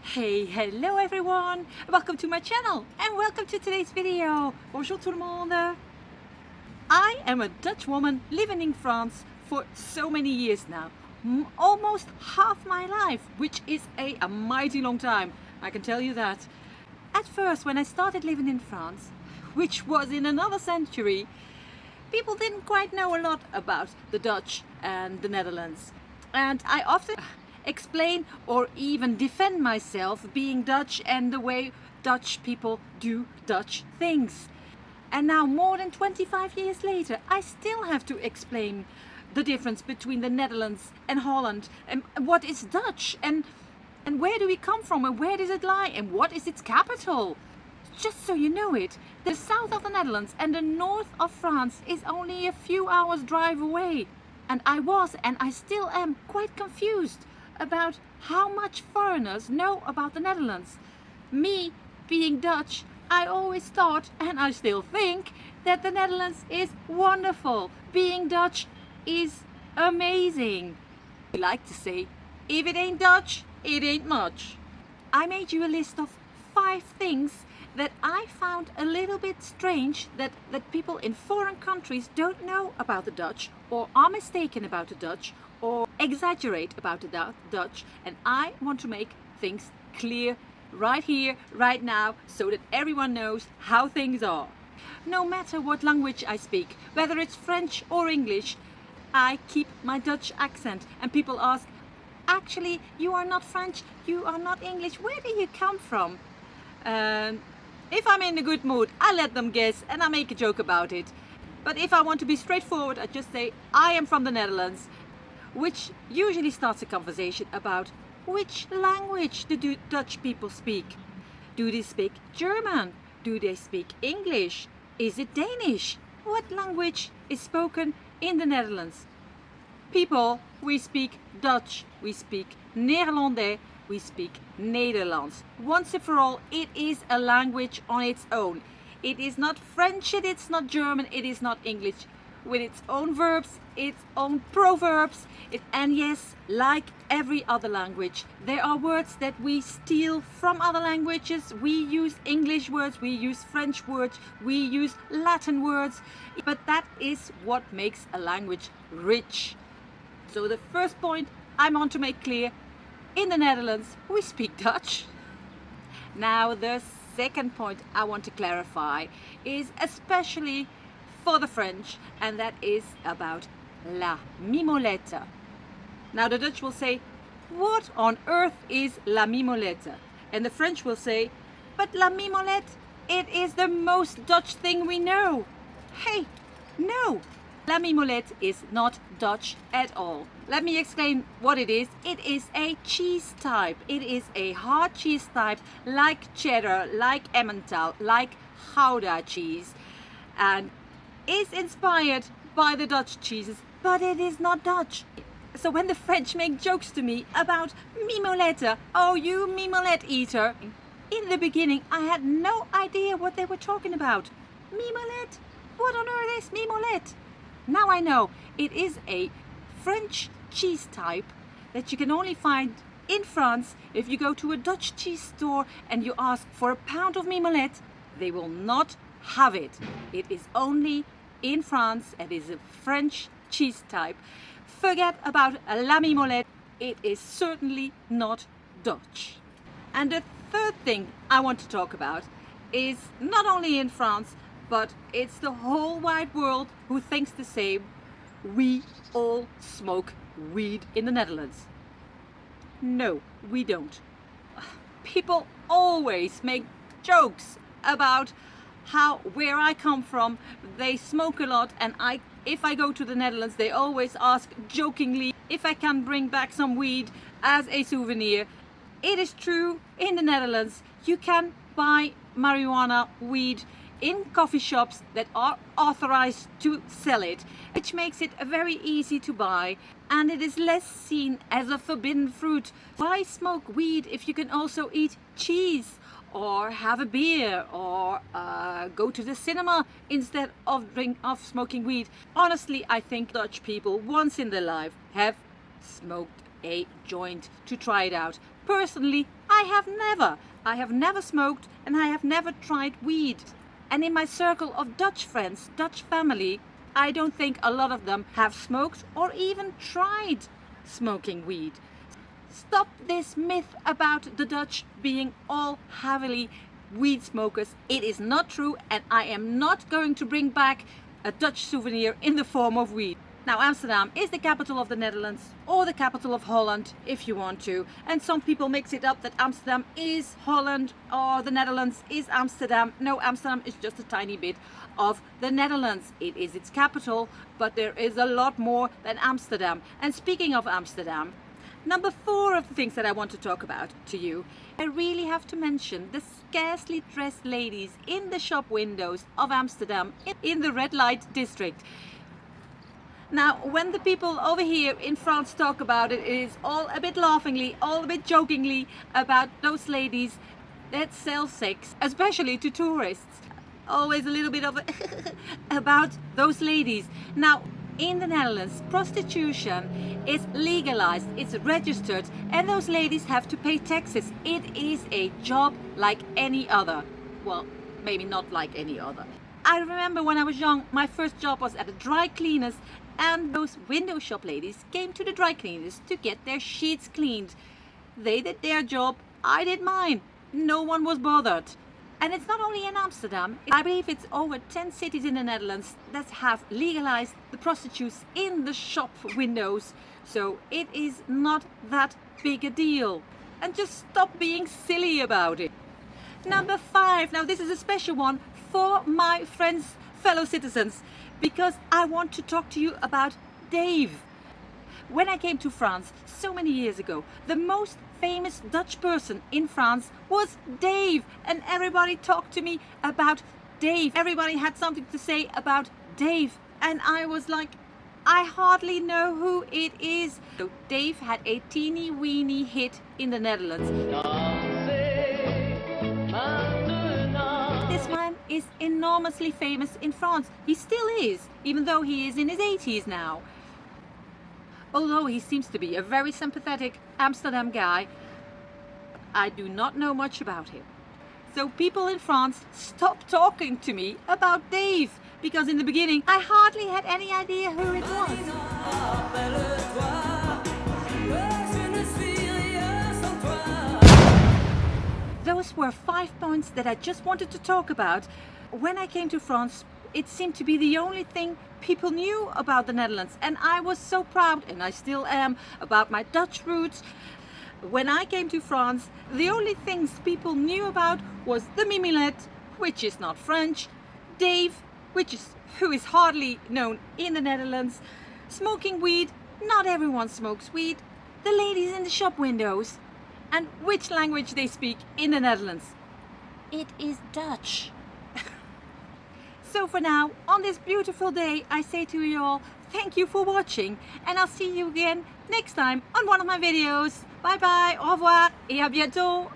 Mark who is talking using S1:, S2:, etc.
S1: Hello everyone! Welcome to my channel and welcome to today's video. Bonjour tout le monde! I am a Dutch woman living in France for so many years now. Almost half my life, which is a mighty long time, I can tell you that. At first, when I started living in France, which was in another century, people didn't quite know a lot about the Dutch and the Netherlands. And I often explain or even defend myself being Dutch and the way Dutch people do Dutch things. And now, more than 25 years later, I still have to explain the difference between the Netherlands and Holland, and what is Dutch, and where do we come from, and where does it lie, and what is its capital. Just so you know it, the south of the Netherlands and the north of France is only a few hours drive away. And I was, and I still am, quite confused about how much foreigners know about the Netherlands. Me, being Dutch, I always thought, and I still think, that the Netherlands is wonderful. Being Dutch is amazing. I like to say, if it ain't Dutch, it ain't much. I made you a list of 5 things that I found a little bit strange that people in foreign countries don't know about the Dutch, or are mistaken about the Dutch, or exaggerate about the Dutch, and I want to make things clear right here, right now, so that everyone knows how things are. No matter what language I speak, whether it's French or English, I keep my Dutch accent, and people ask, actually, you are not French, you are not English, where do you come from? If I'm in a good mood, I let them guess and I make a joke about it. But if I want to be straightforward, I just say I am from the Netherlands, which usually starts a conversation about which language do Dutch people speak. Do they speak German? Do they speak English? Is it Danish? What language is spoken in the Netherlands? People, we speak Dutch, we speak Nederlandais, we speak Nederlands. Once and for all, it is a language on its own. It is not French, it is not German, it is not English. With its own verbs, its own proverbs. And yes, like every other language, there are words that we steal from other languages. We use English words, we use French words, we use Latin words. But that is what makes a language rich. So the first point I want to make clear, in the Netherlands, we speak Dutch. Now, the second point I want to clarify is especially for the French, and that is about la mimolette. Now, the Dutch will say, what on earth is la mimolette? And the French will say, but la mimolette, it is the most Dutch thing we know. Hey, no! La mimolette is not Dutch at all. Let me explain what it is. It is a cheese type. It is a hard cheese type like cheddar, like Emmental, like Gouda cheese, and is inspired by the Dutch cheeses, but it is not Dutch. So when the French make jokes to me about mimolette, oh you mimolette eater, in the beginning I had no idea what they were talking about. Mimolette? What on earth is mimolette? Now I know, it is a French cheese type that you can only find in France. If you go to a Dutch cheese store and you ask for a pound of mimolette, they will not have it. It is only in France and is a French cheese type. Forget about la mimolette, it is certainly not Dutch. And the third thing I want to talk about is not only in France, but it's the whole wide world who thinks the same. We all smoke weed in the Netherlands. No, we don't. People always make jokes about where I come from, they smoke a lot, and if I go to the Netherlands, they always ask jokingly if I can bring back some weed as a souvenir. It is true, in the Netherlands you can buy marijuana weed in coffee shops that are authorized to sell it, which makes it very easy to buy, and it is less seen as a forbidden fruit. Why smoke weed if you can also eat cheese, or have a beer, or go to the cinema instead of smoking weed? Honestly, I think Dutch people once in their life have smoked a joint to try it out. Personally, I have never smoked, and I have never tried weed. And in my circle of Dutch friends, Dutch family, I don't think a lot of them have smoked or even tried smoking weed. Stop this myth about the Dutch being all heavily weed smokers. It is not true, and I am not going to bring back a Dutch souvenir in the form of weed. Now, Amsterdam is the capital of the Netherlands, or the capital of Holland if you want to. And some people mix it up that Amsterdam is Holland or the Netherlands is Amsterdam. No, Amsterdam is just a tiny bit of the Netherlands. It is its capital, but there is a lot more than Amsterdam. And speaking of Amsterdam, number 4 of the things that I want to talk about to you, I really have to mention the scarcely dressed ladies in the shop windows of Amsterdam in the red light district. Now, when the people over here in France talk about it, it is all a bit laughingly, all a bit jokingly about those ladies that sell sex, especially to tourists. Always a little bit of about those ladies. Now, in the Netherlands, prostitution is legalized, it's registered, and those ladies have to pay taxes. It is a job like any other. Well, maybe not like any other. I remember when I was young, my first job was at a dry cleaners, and those window shop ladies came to the dry cleaners to get their sheets cleaned. They did their job, I did mine. No one was bothered. And it's not only in Amsterdam, I believe it's over 10 cities in the Netherlands that have legalized the prostitutes in the shop windows. So it is not that big a deal. And just stop being silly about it. Number 5, now this is a special one for my friends, fellow citizens, because I want to talk to you about Dave. When I came to France so many years ago, the most famous Dutch person in France was Dave, and everybody talked to me about Dave. Everybody had something to say about Dave, and I was like, I hardly know who it is. So Dave had a teeny weeny hit in the Netherlands. This man is enormously famous in France. He still is, even though he is in his 80s now. Although he seems to be a very sympathetic Amsterdam guy, I do not know much about him. So people in France, stop talking to me about Dave, because in the beginning I hardly had any idea who it was. Those were 5 points that I just wanted to talk about. When I came to France, it seemed to be the only thing people knew about the Netherlands, and I was so proud, and I still am, about my Dutch roots. When I came to France, the only things people knew about was the mimillet, which is not French, Dave, who is hardly known in the Netherlands, smoking weed, not everyone smokes weed, the ladies in the shop windows, and which language they speak in the Netherlands. It is Dutch. So for now, on this beautiful day, I say to you all, thank you for watching, and I'll see you again next time on one of my videos. Bye bye, au revoir, et à bientôt.